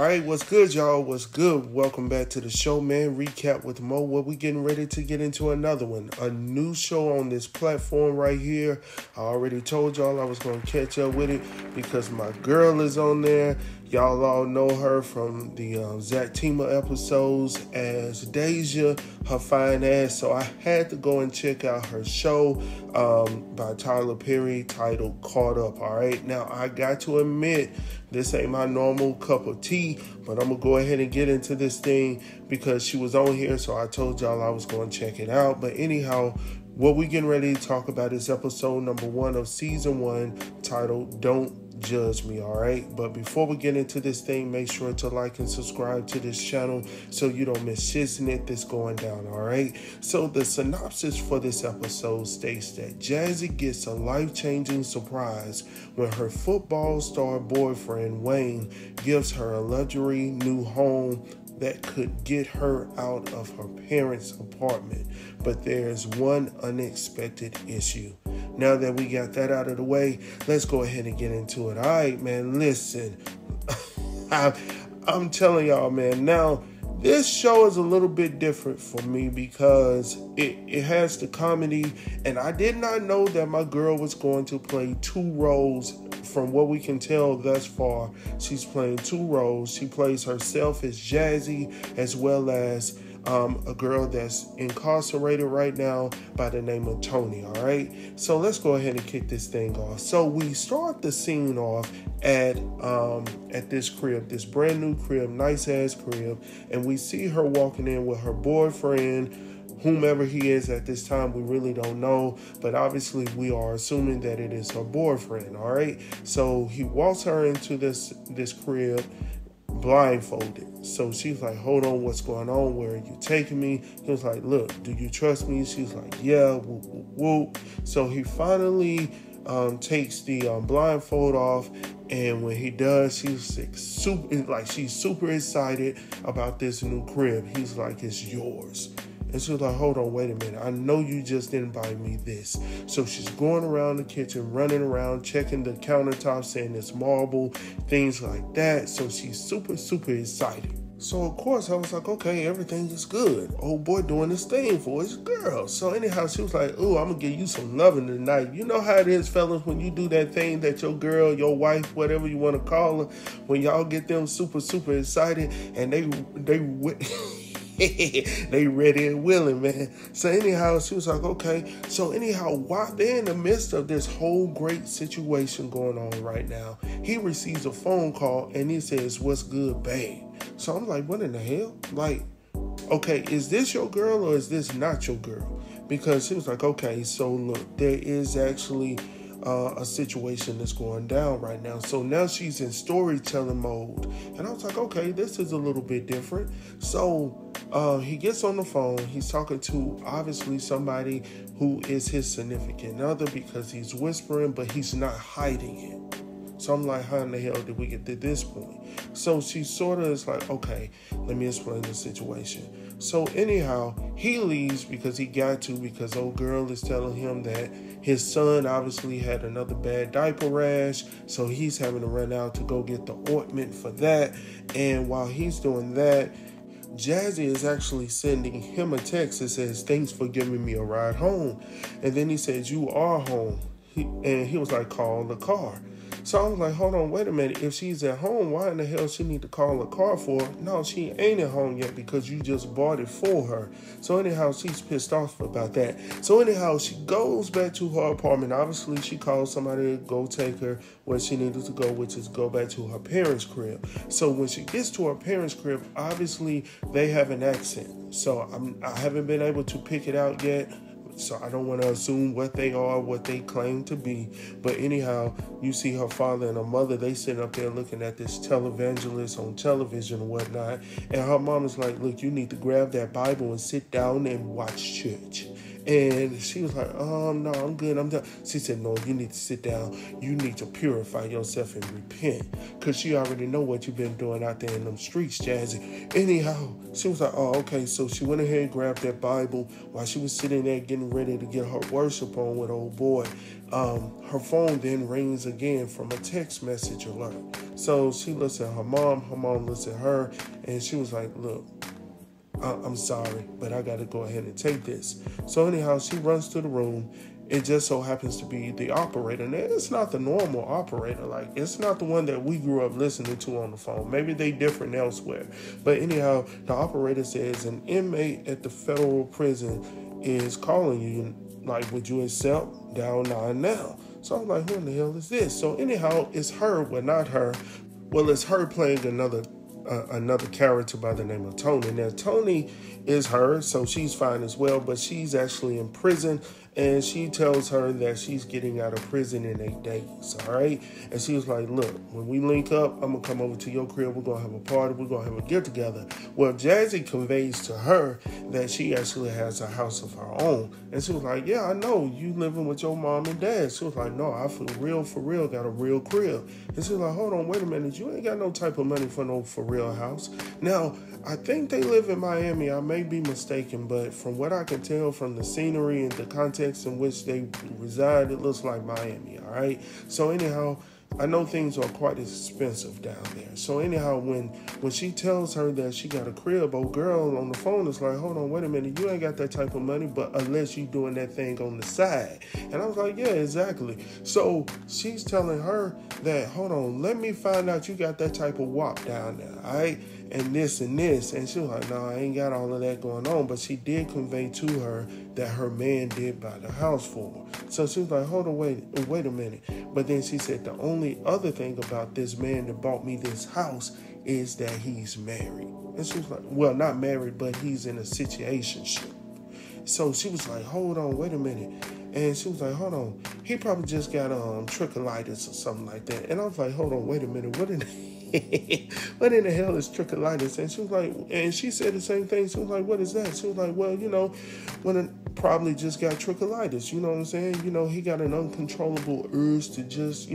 All right, what's good, y'all? What's good? Welcome back to the show, man. Recap with Mo, where we getting ready to get into another one. A new show on this platform right here. I already told y'all I was going to catch up with it because my girl is on there. Y'all all know her from the Zach Tima episodes as Deja, her fine ass. So I had to go and check out her show by Tyler Perry titled Caught Up. All right, now I got to admit, this ain't my normal cup of tea, but I'm going to go ahead and get into this thing because she was on here, so I told y'all I was going to check it out. But anyhow, what we getting ready to talk about is episode number 1 of season 1 titled Don't Judge Me, all right? But before we get into this thing, make sure to like and subscribe to this channel so you don't miss shiznit that's going down, all right? So the synopsis for this episode states that Jazzy gets a life-changing surprise when her football star boyfriend, Wayne, gives her a luxury new home that could get her out of her parents' apartment. But there's one unexpected issue. Now that we got that out of the way, let's go ahead and get into it. All right, man, listen. I'm telling y'all, man, now this show is a little bit different for me because it has the comedy, and I did not know that my girl was going to play 2 roles. From what we can tell thus far, she's playing 2 roles. She plays herself as Jazzy, as well as a girl that's incarcerated right now by the name of Tony, all right? So let's go ahead and kick this thing off. So we start the scene off at this crib, this brand new crib, nice ass crib, and we see her walking in with her boyfriend, whomever he is at this time. We really don't know, but obviously we are assuming that it is her boyfriend, all right? So he walks her into this crib blindfolded. So she's like, hold on, what's going on? Where are you taking me? He was like, look, do you trust me? She's like, yeah, whoop, whoop, whoop. So he finally takes the blindfold off, and when he does, she's super excited about this new crib. He's like, it's yours. And she was like, hold on, wait a minute. I know you just didn't buy me this. So she's going around the kitchen, running around, checking the countertop, saying it's marble, things like that. So she's super excited. So, of course, I was like, okay, everything is good. Old boy doing his thing for his girl. So, anyhow, she was like, ooh, I'm going to give you some loving tonight. You know how it is, fellas, when you do that thing that your girl, your wife, whatever you want to call her, when y'all get them super excited and they they ready and willing, man. So anyhow, she was like, okay. So anyhow, while they're in the midst of this whole great situation going on right now, he receives a phone call and he says, what's good, babe? So I'm like, what in the hell? Like, okay, is this your girl or is this not your girl? Because she was like, okay, so look, there is actually a situation that's going down right now. So now she's in storytelling mode. And I was like, okay, this is a little bit different. So he gets on the phone. He's talking to, obviously, somebody who is his significant other because he's whispering, but he's not hiding it. So I'm like, how in the hell did we get to this point? So she sort of is like, okay, let me explain the situation. So anyhow, he leaves because he got to, because old girl is telling him that his son obviously had another bad diaper rash. So he's having to run out to go get the ointment for that. And while he's doing that, Jazzy is actually sending him a text that says, thanks for giving me a ride home. And then he says, you are home. He was like, call the car. So I was like, hold on, wait a minute. If she's at home, why in the hell she need to call a car for? No, she ain't at home yet because you just bought it for her. So anyhow, she's pissed off about that. So anyhow, she goes back to her apartment. Obviously, she calls somebody to go take her where she needed to go, which is go back to her parents' crib. So when she gets to her parents' crib, obviously, they have an accent. So I haven't been able to pick it out yet. So I don't want to assume what they are, what they claim to be. But anyhow, you see her father and her mother, they sitting up there looking at this televangelist on television and whatnot. And her mom is like, look, you need to grab that Bible and sit down and watch church. And she was like, no, I'm good, I'm done. She said, no, you need to sit down. You need to purify yourself and repent. Because she already know what you've been doing out there in them streets, Jazzy. Anyhow, she was like, oh, okay. So she went ahead and grabbed that Bible while she was sitting there getting ready to get her worship on with old boy. Her phone then rings again from a text message alert. So she looks at her mom looks at her, and she was like, look, I'm sorry, but I got to go ahead and take this. So anyhow, she runs to the room. It just so happens to be the operator. Now, it's not the normal operator. Like, it's not the one that we grew up listening to on the phone. Maybe they different elsewhere. But anyhow, the operator says an inmate at the federal prison is calling you. Like, would you accept? Dial 9 now. So I'm like, who in the hell is this? So anyhow, it's her. Well, not her. Well, it's her playing another character by the name of Tony. Now, Tony is her, so she's fine as well, but she's actually in prison, and she tells her that she's getting out of prison in 8 days, all right? And she was like, look, when we link up, I'm going to come over to your crib. We're going to have a party. We're going to have a get-together. Well, Jazzy conveys to her that she actually has a house of her own. And she was like, yeah, I know. You living with your mom and dad. She was like, no, I for real, got a real crib. And she was like, hold on, wait a minute. You ain't got no type of money for no for real house. Now, I think they live in Miami. I may be mistaken, but from what I can tell from the scenery and the context in which they reside, it looks like Miami, all right? So anyhow, I know things are quite expensive down there. So anyhow, when she tells her that she got a crib, old girl on the phone is like, hold on, wait a minute, you ain't got that type of money, but unless you doing that thing on the side. And I was like, yeah, exactly. So she's telling her that, hold on, let me find out you got that type of wop down there, all right? And this and this. And she was like, no, I ain't got all of that going on. But she did convey to her that her man did buy the house for her. So she was like, hold on, wait a minute. But then she said, the only other thing about this man that bought me this house is that he's married. And she was like, well, not married, but he's in a situationship. So she was like, hold on, wait a minute. And she was like, hold on, he probably just got tricholitis or something like that. And I was like, hold on, wait a minute, what in the hell is tricholitis? And she was like, and she said the same thing. She was like, what is that? She was like, well, when it probably just got tricholitis, you know what I'm saying? He got an uncontrollable urge to just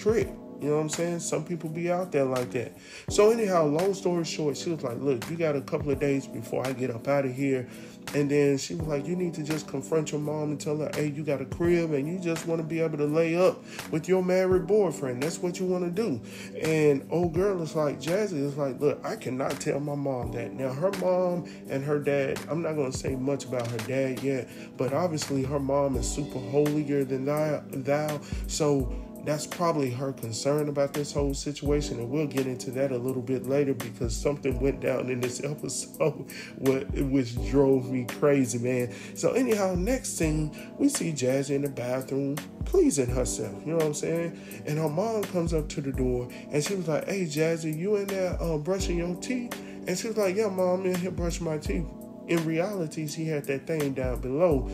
trick. You know what I'm saying? Some people be out there like that. So anyhow, long story short, she was like, look, you got a couple of days before I get up out of here. And then she was like, you need to just confront your mom and tell her, hey, you got a crib and you just want to be able to lay up with your married boyfriend. That's what you want to do. And old girl is like, Jazzy is like, look, I cannot tell my mom that. Now, her mom and her dad, I'm not going to say much about her dad yet, but obviously her mom is super holier than thou. So that's probably her concern about this whole situation, and we'll get into that a little bit later because something went down in this episode which drove me crazy, man. So anyhow, next scene, we see Jazzy in the bathroom pleasing herself, you know what I'm saying? And her mom comes up to the door, and she was like, hey, Jazzy, you in there brushing your teeth? And she was like, yeah, Mom, I'm in here brushing my teeth. In reality, she had that thing down below,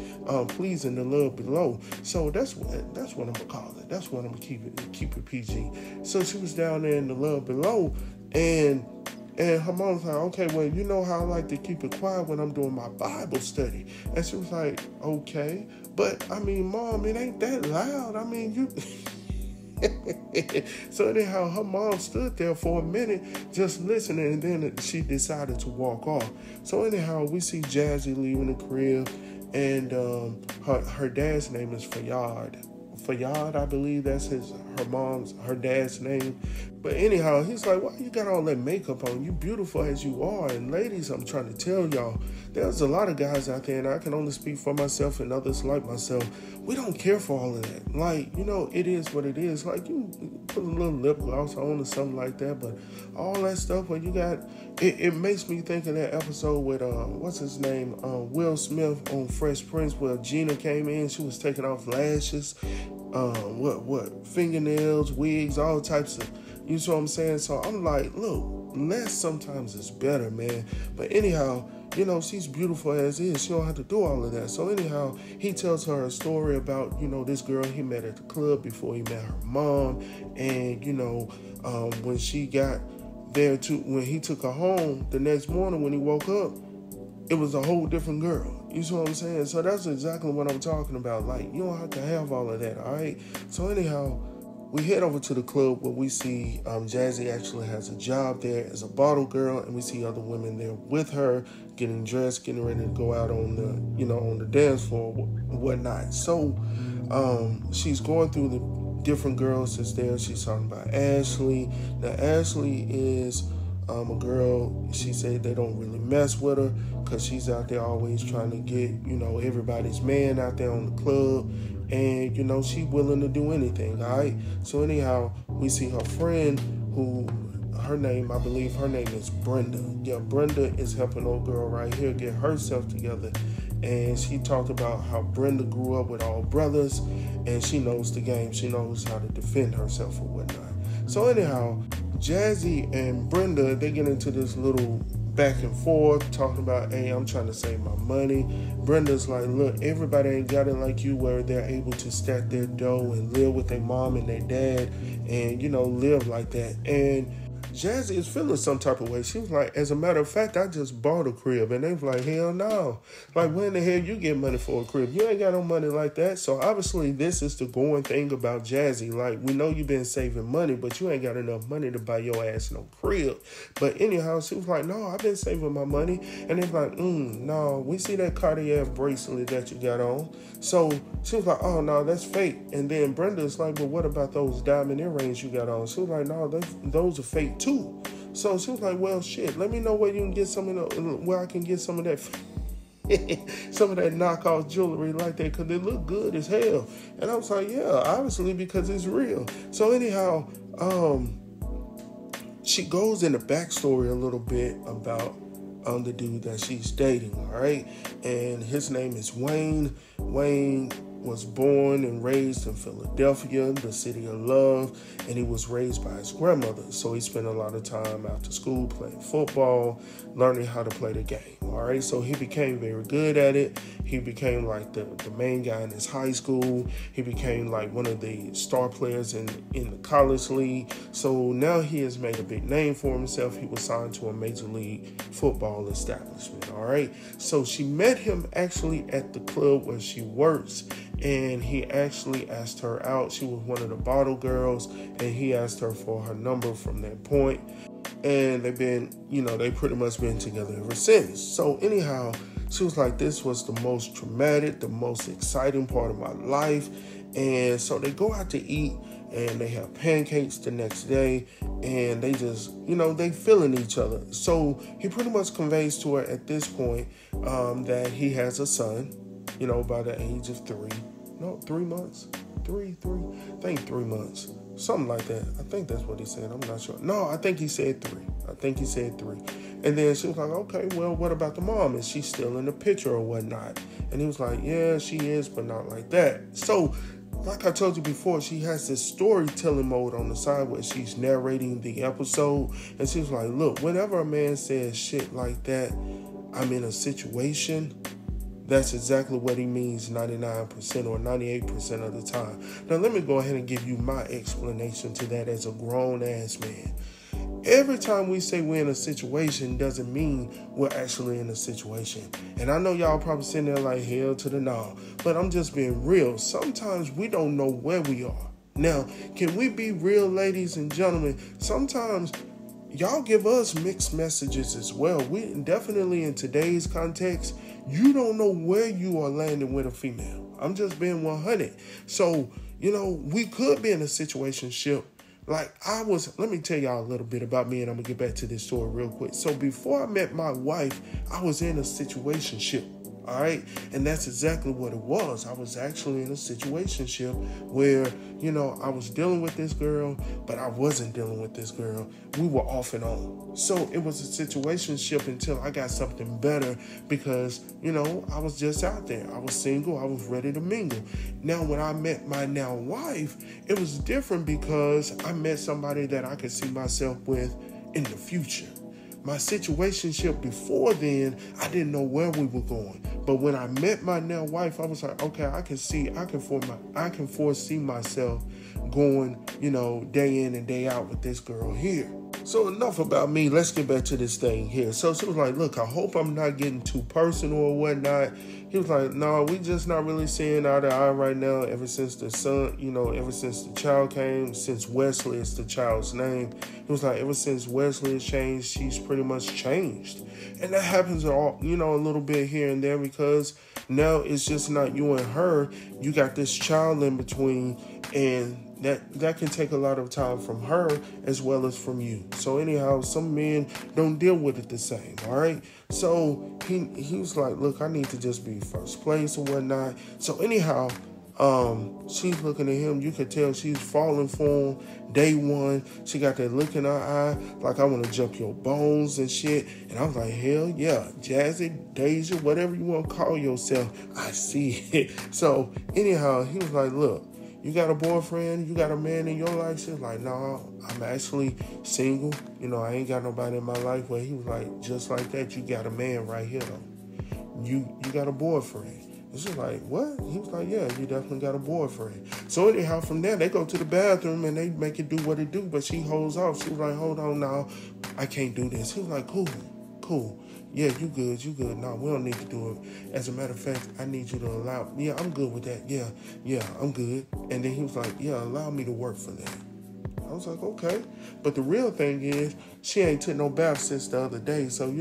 pleasing the love below. So that's what I'm gonna call it. That's what I'm gonna keep it PG. So she was down there in the love below, and her mom was like, okay, well, you know how I like to keep it quiet when I'm doing my Bible study. And she was like, okay, but I mean, Mom, it ain't that loud. I mean, you. So anyhow, her mom stood there for a minute just listening, and then she decided to walk off. So anyhow, we see Jazzy leaving the crib, and her dad's name is Fayyad. Fayyad, I believe that's her dad's name. But anyhow, he's like, why you got all that makeup on? You beautiful as you are. And ladies, I'm trying to tell y'all, there's a lot of guys out there, and I can only speak for myself and others like myself. We don't care for all of that. Like, it is what it is. Like, you put a little lip gloss on or something like that, but all that stuff when you got, it makes me think of that episode with, what's his name? Will Smith on Fresh Prince, where Gina came in, she was taking off lashes, fingernails, wigs, all types of, you know what I'm saying? So I'm like, look, less sometimes is better, man. But anyhow, she's beautiful as is. She don't have to do all of that. So anyhow, he tells her a story about, this girl he met at the club before he met her mom. And, when she got there when he took her home the next morning when he woke up, it was a whole different girl. You see what I'm saying? So that's exactly what I'm talking about. Like, you don't have to have all of that, all right? So anyhow, we head over to the club where we see Jazzy actually has a job there as a bottle girl, and we see other women there with her, getting dressed, getting ready to go out on the dance floor and whatnot. So she's going through the different girls that's there. She's talking about Ashley. Now Ashley is a girl. She said they don't really mess with her because she's out there always trying to get everybody's man out there on the club. And, she willing to do anything, all right? So anyhow, we see her friend who, I believe her name is Brenda. Yeah, Brenda is helping old girl right here get herself together. And she talked about how Brenda grew up with all brothers, and she knows the game. She knows how to defend herself or whatnot. So anyhow, Jazzy and Brenda, they get into this little back and forth, talking about, hey, I'm trying to save my money. Brenda's like, look, everybody ain't got it like you where they're able to stack their dough and live with their mom and their dad and, live like that. And Jazzy is feeling some type of way. She was like, as a matter of fact, I just bought a crib. And they was like, hell no. Like, when the hell you get money for a crib? You ain't got no money like that. So obviously this is the going thing about Jazzy. Like, we know you've been saving money, but you ain't got enough money to buy your ass no crib. But anyhow, she was like, no, I've been saving my money. And they're like, no, we see that Cartier bracelet that you got on. So she was like, oh, no, that's fake. And then Brenda's like, well, what about those diamond earrings you got on? She was like, no, those are fake too. So she was like, well, shit, let me know where you can get where I can get some of that some of that knockoff jewelry like that, because they look good as hell. And I was like, yeah, obviously, because it's real. So anyhow, she goes in the backstory a little bit about the dude that she's dating, all right? And his name is Wayne. Wayne was born and raised in Philadelphia, the city of love, and he was raised by his grandmother. So he spent a lot of time after school playing football, learning how to play the game, all right? So he became very good at it. He became like the main guy in his high school. He became like one of the star players in the college league. So now he has made a big name for himself. He was signed to a major league football establishment, all right? So she met him actually at the club where she works, and he actually asked her out. She was one of the bottle girls, and he asked her for her number from that point. And they've been, they pretty much been together ever since. So anyhow, she was like, this was the most traumatic, the most exciting part of my life. And so they go out to eat, and they have pancakes the next day, and they just, they feeling each other. So he pretty much conveys to her at this point that he has a son, by the age of 3 months, I think 3 months, something like that. I think that's what he said. I'm not sure. No, I think he said 3. And then she was like, okay, well, what about the mom? Is she still in the picture or whatnot? And he was like, yeah, she is, but not like that. So, like I told you before, she has this storytelling mode on the side where she's narrating the episode. And she was like, look, whenever a man says shit like that, I'm in a situation, that's exactly what he means 99% or 98% of the time. Now, let me go ahead and give you my explanation to that as a grown-ass man. Every time we say we're in a situation doesn't mean we're actually in a situation. And I know y'all probably sitting there like, hell to the no. But I'm just being real. Sometimes we don't know where we are. Now, can we be real, ladies and gentlemen? Sometimes y'all give us mixed messages as well. We definitely, in today's context, you don't know where you are landing with a female. I'm just being 100. So, we could be in a situationship. Like let me tell y'all a little bit about me, and I'm gonna get back to this story real quick. So before I met my wife, I was in a situationship. All right. And that's exactly what it was. I was actually in a situationship where, I was dealing with this girl, but I wasn't dealing with this girl. We were off and on. So it was a situationship until I got something better because, I was just out there. I was single. I was ready to mingle. Now, when I met my now wife, it was different because I met somebody that I could see myself with in the future. My situationship before then, I didn't know where we were going. But when I met my now wife, I was like, okay, I can foresee myself going, day in and day out with this girl here. So enough about me. Let's get back to this thing here. So she was like, look, I hope I'm not getting too personal or whatnot. He was like, no, we just not really seeing eye to eye right now ever since the son, ever since the child came, since Wesley is the child's name. He was like, ever since Wesley has changed, she's pretty much changed. And that happens all, a little bit here and there because now it's just not you and her. You got this child in between, and that can take a lot of time from her as well as from you. So anyhow, some men don't deal with it the same, all right? So he was like, look, I need to just be first place and whatnot. So anyhow, she's looking at him. You can tell she's falling for him day one. She got that look in her eye like, I want to jump your bones and shit. And I was like, hell yeah, Jazzy, Deja, whatever you want to call yourself, I see it. So anyhow, he was like, look, you got a boyfriend, you got a man in your life? She's like, no, I'm actually single. I ain't got nobody in my life. Well, he was like, just like that, you got a man right here, though. You got a boyfriend. And she's like, what? He was like, yeah, you definitely got a boyfriend. So anyhow, from there, they go to the bathroom and they make it do what it do, but she holds off. She was like, hold on now, I can't do this. He was like, cool. Yeah, you good. No, we don't need to do it. As a matter of fact, I need you to allow. Yeah, I'm good with that. Yeah, I'm good. And then he was like, yeah, allow me to work for that. I was like, okay. But the real thing is, she ain't took no bath since the other day. So,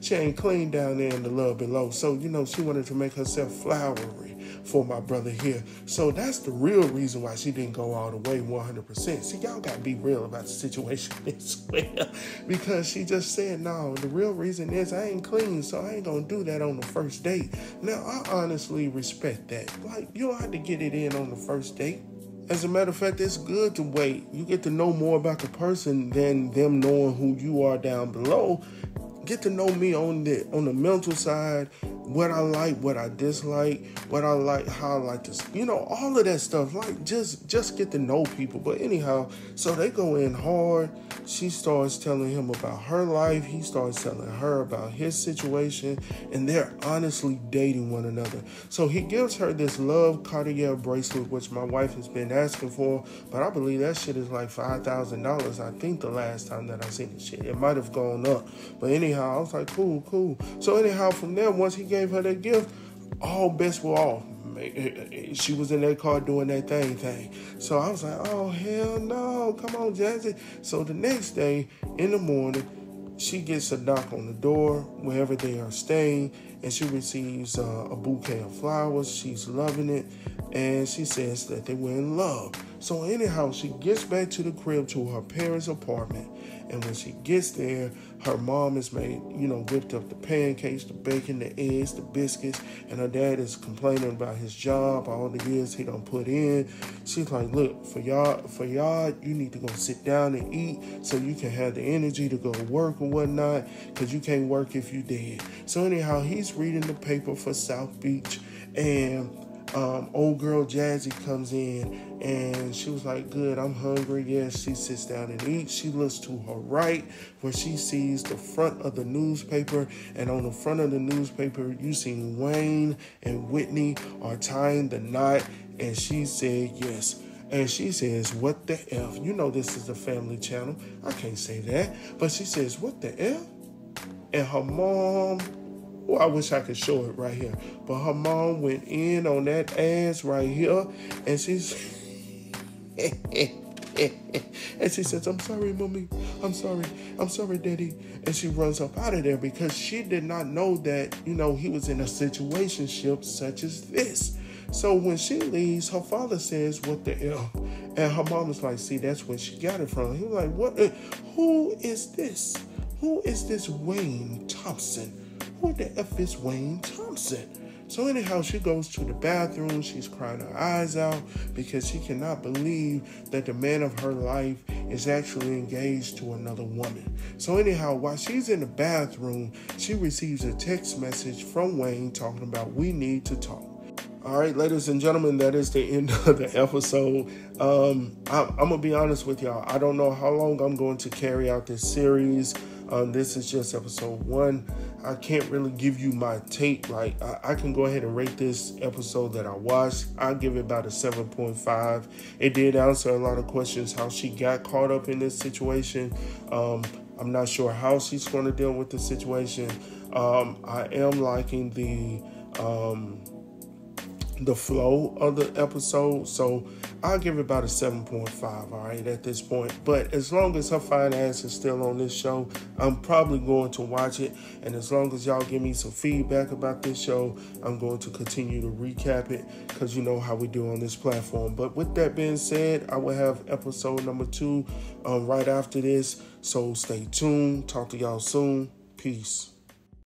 she ain't clean down there in the love below. So, she wanted to make herself flowery for my brother here. So that's the real reason why she didn't go all the way 100%. See, y'all got to be real about the situation as well. Because she just said, no, the real reason is I ain't clean, so I ain't going to do that on the first date. Now, I honestly respect that. Like, you don't have to get it in on the first date. As a matter of fact, it's good to wait. You get to know more about the person than them knowing who you are down below. Get to know me on the mental side, what I like, what I dislike, what I like, how I like to, all of that stuff. Like, just get to know people. But anyhow, so they go in hard. She starts telling him about her life. He starts telling her about his situation. And they're honestly dating one another. So he gives her this love Cartier bracelet, which my wife has been asking for. But I believe that shit is like $5,000. I think the last time that I seen the shit. It might have gone up. But anyhow, I was like, cool. So anyhow, from there, once he gave her that gift, all bets were off. She was in that car doing that thing. So I was like, oh, hell no. Come on, Jazzy. So the next day in the morning, she gets a knock on the door wherever they are staying, and she receives a bouquet of flowers. She's loving it, and she says that they were in love. So anyhow, she gets back to the crib, to her parents' apartment, and when she gets there, her mom has made, whipped up the pancakes, the bacon, the eggs, the biscuits, and her dad is complaining about his job, all the years he done put in. She's like, look, for y'all, you need to go sit down and eat so you can have the energy to go to work or whatnot, because you can't work if you dead. So anyhow, he's reading the paper for South Beach, and old girl Jazzy comes in, and she was like, good, I'm hungry. Yes, she sits down and eats. She looks to her right where she sees the front of the newspaper, and on the front of the newspaper you see Wayne and Whitney are tying the knot, and she said yes. And she says, what the F? This is a family channel. I can't say that. But she says, what the F? And her mom, I wish I could show it right here. But her mom went in on that ass right here. And she's... and she says, I'm sorry, mommy. I'm sorry, daddy. And she runs up out of there because she did not know that, he was in a situationship such as this. So when she leaves, her father says, what the hell? And her mom is like, see, that's where she got it from. He was like, what? Who is this? Who is this Wayne Thompson? Who the F is Wayne Thompson? So anyhow, she goes to the bathroom. She's crying her eyes out because she cannot believe that the man of her life is actually engaged to another woman. So anyhow, while she's in the bathroom, she receives a text message from Wayne talking about, we need to talk. All right, ladies and gentlemen, that is the end of the episode. I'm going to be honest with y'all. I don't know how long I'm going to carry out this series. This is just episode 1. I can't really give you my take. Like, I can go ahead and rate this episode that I watched. I'll give it about a 7.5. It did answer a lot of questions how she got caught up in this situation. I'm not sure how she's going to deal with the situation. I am liking the flow of the episode, so I'll give it about a 7.5, all right, at this point. But as long as her fine ass is still on this show, I'm probably going to watch it, and as long as y'all give me some feedback about this show, I'm going to continue to recap it, because you know how we do on this platform. But with that being said, I will have episode number 2 right after this, so stay tuned. Talk to y'all soon. Peace.